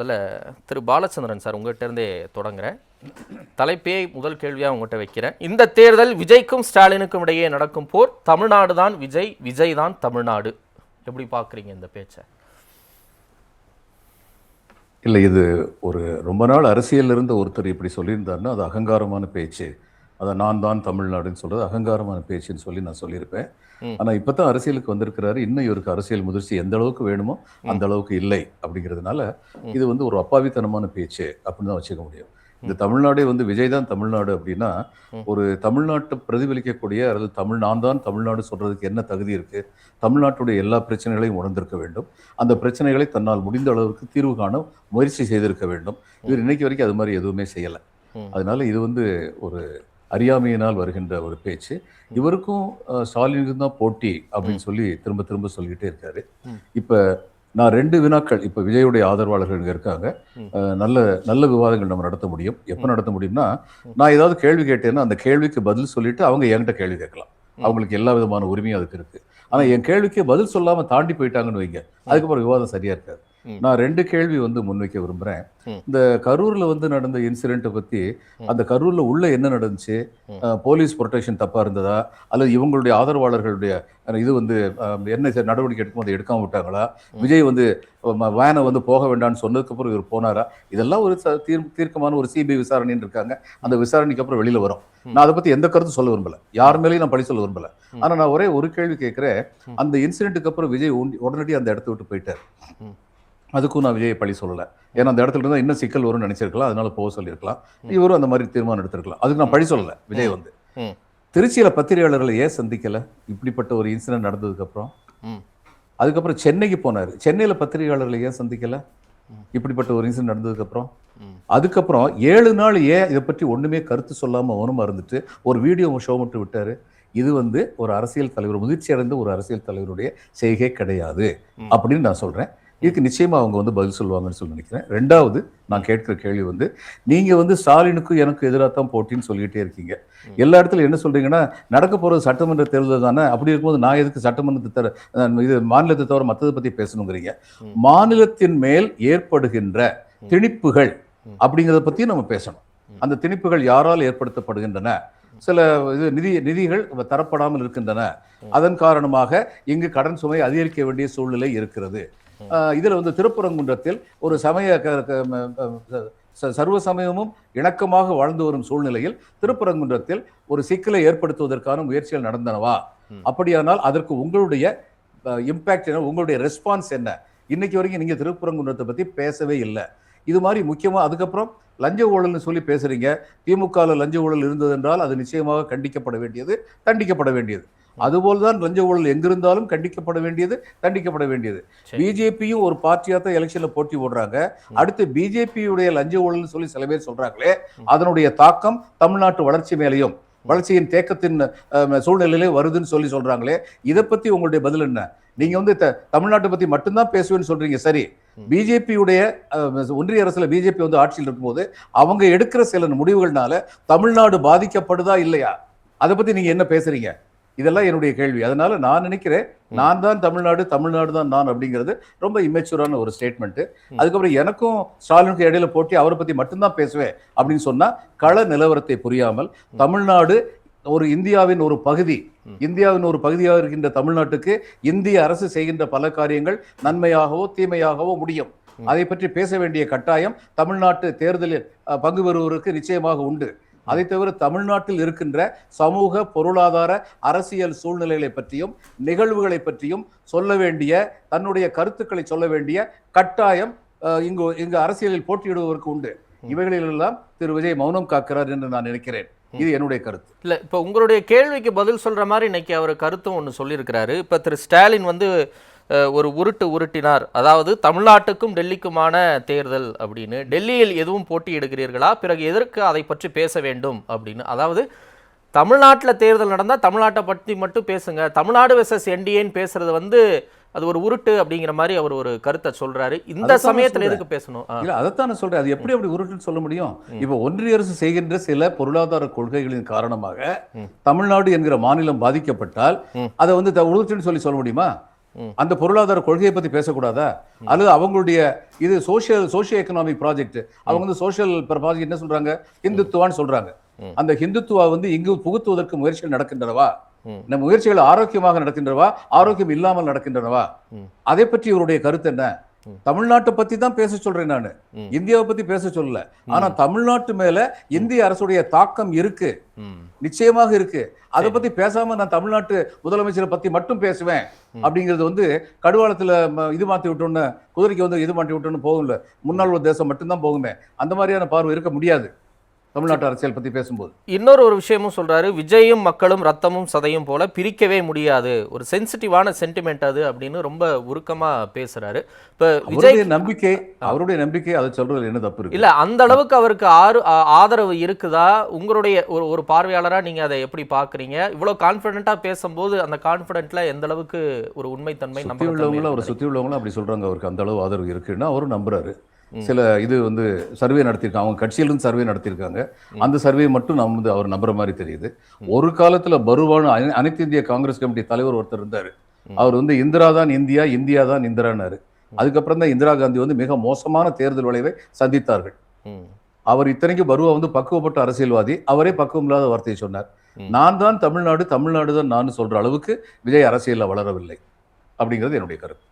அதில் திரு பாலச்சந்திரன் சார் உங்கள்கிட்ட இருந்தே தொடங்குறேன். தலைப்பே முதல் கேள்வியாக உங்கள்கிட்ட வைக்கிறேன். இந்த தேர்தல் விஜய்க்கும் ஸ்டாலினுக்கும் இடையே நடக்கும் போர். தமிழ்நாடு தான் விஜய், விஜய் தான் தமிழ்நாடு. எப்படி பார்க்குறீங்க இந்த பேச்சை? இல்லை, இது ஒரு ரொம்ப நாள் அரசியல் இருந்த ஒருத்தர் இப்படி சொல்லியிருந்தாருன்னா அது அகங்காரமான பேச்சு. அதை நான் தான் தமிழ்நாடுன்னு சொல்கிறது அகங்காரமான பேச்சுன்னு சொல்லி நான் சொல்லியிருப்பேன். ஆனால் இப்போ தான் அரசியலுக்கு வந்திருக்கிறாரு. இன்னும் இவருக்கு அரசியல் முதிர்ச்சி எந்த அளவுக்கு வேணுமோ அந்த அளவுக்கு இல்லை அப்படிங்கிறதுனால இது வந்து ஒரு அப்பாவித்தனமான பேச்சு அப்படின்னு தான் வச்சுக்க முடியும். இந்த தமிழ்நாடே வந்து விஜய் தான் தமிழ்நாடு அப்படின்னா ஒரு தமிழ்நாட்டை பிரதிபலிக்கக்கூடிய அல்லது நான் தான் தமிழ்நாடு சொல்றதுக்கு என்ன தகுதி இருக்கு? தமிழ்நாட்டுடைய எல்லா பிரச்சனைகளையும் உணர்ந்திருக்க வேண்டும். அந்த பிரச்சனைகளை தன்னால் முடிந்த அளவுக்கு தீர்வு காண முயற்சி செய்திருக்க வேண்டும். இவர் இன்னைக்கு வரைக்கும் அது மாதிரி எதுவுமே செய்யலை. அதனால இது வந்து ஒரு அறியாமையினால் வருகின்ற ஒரு பேச்சு. இவருக்கும் ஸ்டாலினுக்கு தான் போட்டி அப்படின்னு சொல்லி திரும்ப திரும்ப சொல்லிக்கிட்டே இருக்காரு. இப்போ நான் 2 வினாக்கள், இப்போ விஜயுடைய ஆதரவாளர்கள் இங்கே இருக்காங்க. நல்ல நல்ல விவாதங்கள் நம்ம நடத்த முடியும். எப்போ நடத்த முடியும்னா, நான் ஏதாவது கேள்வி கேட்டேன்னா அந்த கேள்விக்கு பதில் சொல்லிட்டு அவங்க என்கிட்ட கேள்வி கேட்கலாம். அவங்களுக்கு எல்லா விதமான உரிமையும் அதுக்கு இருக்கு. ஆனால் என் கேள்விக்கு பதில் சொல்லாமல் தாண்டி போயிட்டாங்கன்னு வைங்க, அதுக்கப்புறம் விவாதம் சரியா இருக்காது. நான் 2 கேள்வி வந்து முன்வைக்க விரும்புகிறேன். இந்த கரூரில் வந்து நடந்த இன்சிடென்ட்டை பற்றி, அந்த கரூரில் உள்ள என்ன நடந்துச்சு, போலீஸ் ப்ரொடெக்ஷன் தப்பாக இருந்ததா, அல்லது இவங்களுடைய ஆதரவாளர்களுடைய இது வந்து என்ன நடவடிக்கை எடுக்கும் அதை எடுக்காமல் விட்டாங்களா, விஜய் வந்து வேனை வந்து போக வேண்டாம்னு சொன்னதுக்கப்புறம் இவர் போனாரா, இதெல்லாம் ஒரு தீர்க்கமான ஒரு சிபிஐ விசாரணைன்னு இருக்காங்க. அந்த விசாரணைக்கு அப்புறம் வெளியில் வரும். நான் அதை பற்றி எந்த கருத்து சொல்ல விரும்பலை, யார் மேலேயும் நான் பழி சொல்ல விரும்பலை. ஆனால் நான் ஒரே ஒரு கேள்வி கேட்குறேன். அந்த இன்சிடென்ட்டுக்கு அப்புறம் விஜய் உடனடியாக அந்த இடத்த விட்டு போயிட்டார். அதுக்கும் நான் விஜயை பழி சொல்லலை. ஏன்னா அந்த இடத்துல இருந்தால் இன்னும் சிக்கல் வரும்னு நினைச்சிருக்கலாம், அதனால போக சொல்லியிருக்கலாம். இவரும் அந்த மாதிரி தீர்மானம் எடுத்திருக்கலாம். அதுக்கு நான் பழி சொல்லலை. விஜய் வந்து திருச்சியில் பத்திரிகையாளர்களை ஏன் சந்திக்கலை? இப்படிப்பட்ட ஒரு இன்சிடென்ட் நடந்ததுக்கப்புறம் அதுக்கப்புறம் சென்னைக்கு போனார். சென்னையில் பத்திரிகையாளர்களை ஏன் சந்திக்கலை? இப்படிப்பட்ட ஒரு இன்சிடென்ட் நடந்ததுக்கப்புறம் அதுக்கப்புறம் 7 நாள் ஏன் இதை பற்றி ஒன்றுமே கருத்து சொல்லாமல் மௌனமாக இருந்துட்டு ஒரு வீடியோ ஷோ மட்டும் விட்டார்? இது வந்து ஒரு அரசியல் தலைவர், முதிர்ச்சி அடைந்த ஒரு அரசியல் தலைவருடைய செய்கை கிடையாது அப்படின்னு நான் சொல்கிறேன். இதுக்கு நிச்சயமாக அவங்க வந்து பதில் சொல்லுவாங்கன்னு சொல்லி நினைக்கிறேன். 2வது நான் கேட்குற கேள்வி வந்து, நீங்கள் வந்து ஸ்டாலினுக்கும் எனக்கு எதிராக தான் போட்டின்னு சொல்லிக்கிட்டே இருக்கீங்க. எல்லா இடத்துல என்ன சொல்கிறீங்கன்னா, நடக்க போகிறது சட்டமன்ற தேர்தல் தானே, அப்படி இருக்கும்போது நான் எதுக்கு சட்டமன்றத்தை இது மாநிலத்தை தவிர மற்றதை பற்றி பேசணுங்கிறீங்க. மாநிலத்தின் மேல் ஏற்படுகின்ற திணிப்புகள் அப்படிங்கிறத பற்றியும் நம்ம பேசணும். அந்த திணிப்புகள் யாரால் ஏற்படுத்தப்படுகின்றன? சில நிதிகள் தரப்படாமல் இருக்கின்றன. அதன் காரணமாக இங்கு கடன் சுமை அதிகரிக்க வேண்டிய சூழ்நிலை இருக்கிறது. இதில் வந்து திருப்பரங்குன்றத்தில் ஒரு சர்வ சமயமும் இணக்கமாக வாழ்ந்து வரும் சூழ்நிலையில் திருப்பரங்குன்றத்தில் ஒரு சிக்கலை ஏற்படுத்துவதற்கான முயற்சிகள் நடந்தனவா? அப்படியானால் அதற்கு உங்களுடைய இம்பாக்ட் என்ன, உங்களுடைய ரெஸ்பான்ஸ் என்ன? இன்னைக்கு வரைக்கும் நீங்க திருப்பரங்குன்றத்தை பத்தி பேசவே இல்லை. இது மாதிரி முக்கியமா அதுக்கப்புறம் லஞ்ச ஊழல்னு சொல்லி பேசுறீங்க. திமுகவில் லஞ்ச ஊழல் இருந்தது என்றால் அது நிச்சயமாக கண்டிக்கப்பட வேண்டியது, தண்டிக்கப்பட வேண்டியது. அதுபோல்தான் லஞ்ச ஊழல் எங்கிருந்தாலும் கண்டிக்கப்பட வேண்டியது, தண்டிக்கப்பட வேண்டியது. பிஜேபியும் ஒரு பார்ட்டியா தான் எலெக்ஷன்ல போட்டி போடுறாங்க. அடுத்து பிஜேபியுடைய லஞ்ச ஊழல் சொல்லி சில பேர் சொல்றாங்களே, அதனுடைய தாக்கம் தமிழ்நாட்டு வளர்ச்சி மேலையும் வளர்ச்சியின் தேக்கத்தின் சூழ்நிலையிலே வருதுன்னு சொல்லி சொல்றாங்களே, இதை பத்தி உங்களுடைய பதில் என்ன? நீங்க வந்து தமிழ்நாட்டை பத்தி மட்டும்தான் பேசுவேன்னு சொல்றீங்க. சரி, பிஜேபியுடைய ஒன்றிய அரசுல பிஜேபி வந்து ஆட்சியில் இருக்கும்போது அவங்க எடுக்கிற சில முடிவுகள்னால தமிழ்நாடு பாதிக்கப்படுதா இல்லையா? அதை பத்தி நீங்க என்ன பேசுறீங்க? இதெல்லாம் என்னுடைய கேள்வி. அதனால நான் நினைக்கிறேன், நான் தான் தமிழ்நாடு, தமிழ்நாடு தான் நான் அப்படிங்கிறது ரொம்ப இம்மெச்சூரான ஒரு ஸ்டேட்மெண்ட். அதுக்கப்புறம் எனக்கும் ஸ்டாலினுக்கு இடையில போட்டி, அவரை பத்தி மட்டும்தான் பேசுவேன் அப்படின்னு சொன்னா கள நிலவரத்தை புரியாமல், தமிழ்நாடு ஒரு இந்தியாவின் ஒரு பகுதி, இந்தியாவின் ஒரு பகுதியாக இருக்கின்ற தமிழ்நாட்டுக்கு இந்திய அரசு செய்கின்ற பல காரியங்கள் நன்மையாகவோ தீமையாகவோ முடியும். அதை பற்றி பேச வேண்டிய கட்டாயம் தமிழ்நாட்டு தேர்தலில் பங்கு பெறுவதற்கு நிச்சயமாக உண்டு. அதை தவிர தமிழ்நாட்டில் இருக்கின்ற சமூக, பொருளாதார, அரசியல் சூழ்நிலைகளை பற்றியும் நிகழ்வுகளை பற்றியும் சொல்ல வேண்டிய, தன்னுடைய கருத்துக்களை சொல்ல வேண்டிய கட்டாயம் இங்கு அரசியலில் போட்டியிடுவதற்கு உண்டு. இவைகளிலெல்லாம் திரு விஜய் மௌனம் காக்கிறார் என்று நான் நினைக்கிறேன். இது என்னுடைய கருத்து. இல்லை, இப்போ உங்களுடைய கேள்விக்கு பதில் சொல்ற மாதிரி இன்னைக்கு அவர் கருத்தும் ஒன்று சொல்லியிருக்கிறாரு. இப்போ திரு ஸ்டாலின் வந்து ஒரு உருட்டினார். அதாவது தமிழ்நாட்டுக்கும் டெல்லிக்குமான தேர்தல் அப்படின்னு, டெல்லியில் எதுவும் போட்டியிடுகிறீர்களா, பிறகு எதற்கு அதை பற்றி பேச வேண்டும் அப்படின்னு. அதாவது தமிழ்நாட்டில் தேர்தல் நடந்தால் தமிழ்நாட்டை பற்றி மட்டும் பேசுங்க, தமிழ்நாடு வெர்சஸ் என்டிஏன்னு பேசுறது வந்து அது ஒரு உருட்டு அப்படிங்கிற மாதிரி அவர் ஒரு கருத்தை சொல்றாரு. இந்த சமயத்தில் எதுக்கு பேசணும்? இல்ல, அதைத்தான் நான் சொல்றேன். அது எப்படி அப்படி உருட்டுன்னு சொல்ல முடியும்? இப்ப ஒன்றிய அரசு செய்கின்ற சில பொருளாதார கொள்கைகளின் காரணமாக தமிழ்நாடு என்கிற மாநிலம் பாதிக்கப்பட்டால் அதை வந்து உருட்டுன்னு சொல்ல முடியுமா? அந்த பொருளாதார கொள்கையை பத்தி பேசக்கூடாதா? அல்லது அவங்களுடைய இது சோஷியோ எக்கனாமிக் ப்ராஜெக்ட், அவங்க வந்து சோஷியல் ப்ராஜெக்ட் என்ன சொல்றாங்க? ஹிந்துத்துவான்னு சொல்றாங்க. அந்த ஹிந்துத்துவா வந்து இங்கு புகுத்துவதற்கு முயற்சிகள் நடக்கின்றனவா? இந்த முயற்சிகள் ஆரோக்கியமாக நடக்கின்றனவா, ஆரோக்கியம் இல்லாமல் நடக்கின்றனவா? அதை பற்றி இவருடைய கருத்து என்ன? தமிழ்நாட்டை பத்தி தான் பேச சொல்றேன் நானு, இந்தியாவை பத்தி பேச சொல்லல. ஆனா தமிழ்நாட்டு மேல இந்திய அரசுடைய தாக்கம் இருக்கு, நிச்சயமாக இருக்கு. அதை பத்தி பேசாம நான் தமிழ்நாட்டு முதலமைச்சரை பத்தி மட்டும் பேசுவேன் அப்படிங்கிறது வந்து கடுவாளத்துல இது மாத்தி விட்டோன்னு, குதிரைக்கு வந்து இது மாட்டி விட்டோன்னு போகும்ல, முன்னாள் ஒரு தேசம் மட்டும்தான் போகுமே. அந்த மாதிரியான பார்வை இருக்க முடியாது தமிழ்நாட்டு அரசியல் பத்தி பேசும்போது. இன்னொரு ஒரு விஷயமும் சொல்றாரு, விஜயும் மக்களும் ரத்தமும் சதையும் போல பிரிக்கவே முடியாது, ஒரு சென்சிட்டிவான சென்டிமெண்ட் அது அப்படின்னு ரொம்ப உருக்கமா பேசுறாரு. இப்ப விஜய் அவருடைய நம்பிக்கை அதை சொல்றது என்ன தப்பு இருக்கு? இல்ல அந்த அளவுக்கு அவருக்கு ஆதரவு இருக்குதா? உங்களுடைய ஒரு பார்வையாளரா நீங்க அதை எப்படி பாக்குறீங்க? இவ்வளவு கான்பிடென்ட்டா பேசும்போது அந்த கான்பிடென்ட்ல எந்த அளவுக்கு ஒரு உண்மைத்தன்மை சுத்தி உள்ளவங்களும் அப்படி சொல்றாங்க, அவருக்கு அந்த அளவு ஆதரவு இருக்குன்னா அவரும் நம்புறாரு. சில இது வந்து சர்வே நடத்தியிருக்காங்க, அவங்க கட்சியிலிருந்து சர்வே நடத்தியிருக்காங்க. அந்த சர்வே மட்டும் நம்ம வந்து அவர் நம்புற மாதிரி தெரியுது. ஒரு காலத்துல பருவான அனைத்து இந்திய காங்கிரஸ் கமிட்டி தலைவர் ஒருத்தர் இருந்தாரு. அவர் வந்து இந்திரா தான் இந்தியா, இந்தியா தான் இந்திரானாரு. அதுக்கப்புறம் தான் இந்திரா காந்தி வந்து மிக மோசமான தேர்தல் விளைவை சந்தித்தார்கள். அவர் இத்தனைக்கும் பருவா வந்து பக்குவப்பட்ட அரசியல்வாதி, அவரே பக்குவம் இல்லாத வார்த்தையை சொன்னார். நான் தான் தமிழ்நாடு, தமிழ்நாடு தான் நான் சொல்ற அளவுக்கு விஜய் அரசியல்ல வளரவில்லை அப்படிங்கிறது என்னுடைய கருத்து.